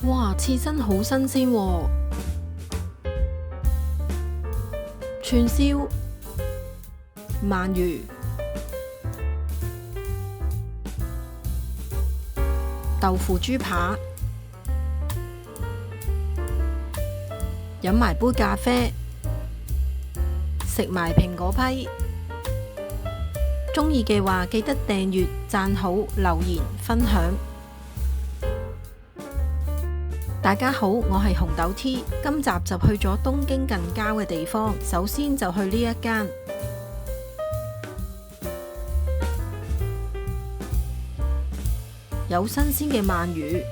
哇，刺身好新鮮喎！串燒、鰻魚、豆腐豬扒，飲埋杯咖啡，食埋蘋果批。鍾意嘅話記得訂閱、讚好、留言、分享。大家好，我係紅豆 T， 今集就去咗東京近郊嘅地方。首先就去呢一間，有新鮮嘅鰻魚。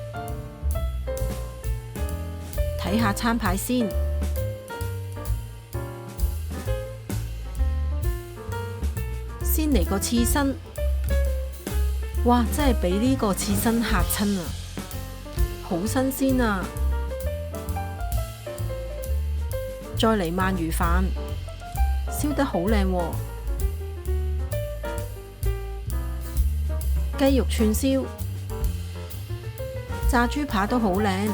睇下餐牌先，先嚟個刺身。哇，真係俾呢個刺身嚇親啊！好新鮮啊！再嚟鰻魚飯，燒得好靚喎。雞肉串燒、炸豬扒都好靚。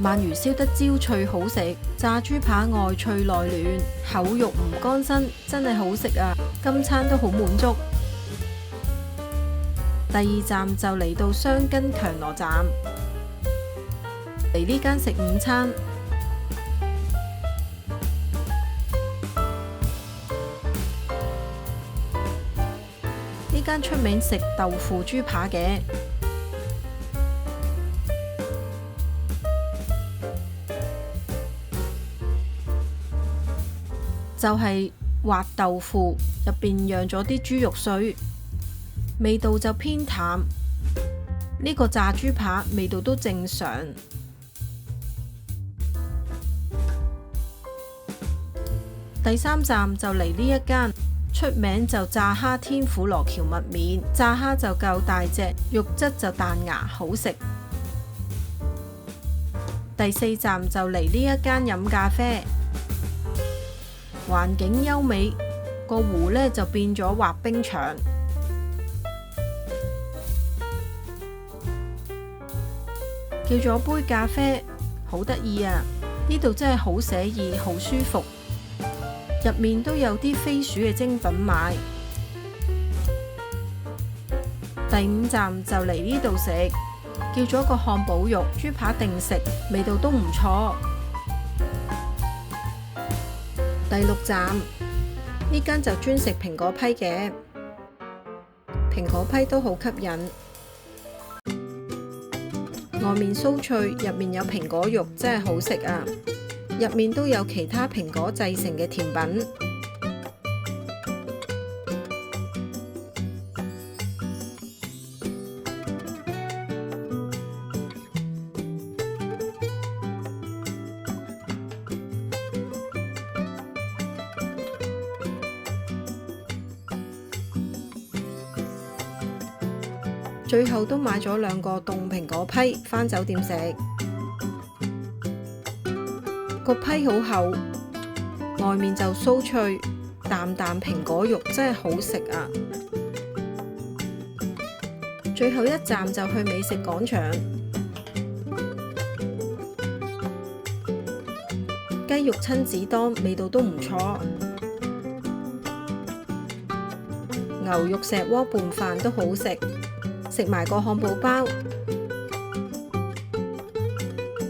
鰻魚燒得焦脆好食，炸豬扒外脆內嫩，口肉唔乾身，真係好食啊！今餐都好滿足。第二站就嚟到箱根強羅站，嚟呢間食午餐。呢間出名食豆腐豬扒嘅。就係滑豆腐，入邊釀咗啲豬肉碎，味道就偏淡。呢個炸豬扒味道都正常。第三站就嚟呢一間，出名就炸蝦天婦羅蕎麥麵，炸蝦就夠大隻，肉質就彈牙，好食。第四站就嚟呢一間飲咖啡。環境優美，個湖呢就變咗滑冰場。叫咗杯咖啡，好得意啊！呢度真係好寫意，好舒服。入面都有啲飛鼠嘅精品賣。第五站就嚟呢度食，叫咗個漢堡肉豬扒定食，味道都唔錯。第六站呢間就專食蘋果批嘅，蘋果批都好吸引，外面酥脆，入面有蘋果肉，真係好食啊！入面都有其他蘋果製成嘅甜品。最後都買咗2個凍蘋果批返酒店食，個批好厚，外面就酥脆，啖啖蘋果肉真係好食啊！最後一站就去美食廣場，雞肉親子丼味道都唔錯，牛肉石鍋拌飯都好食。食埋個漢堡包，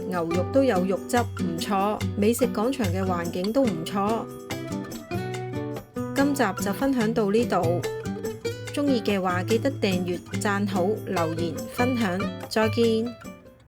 牛肉都有肉汁，唔錯。美食廣場嘅環境都唔錯。今集就分享到呢度，鍾意嘅話記得訂閱、讚好、留言、分享。再見。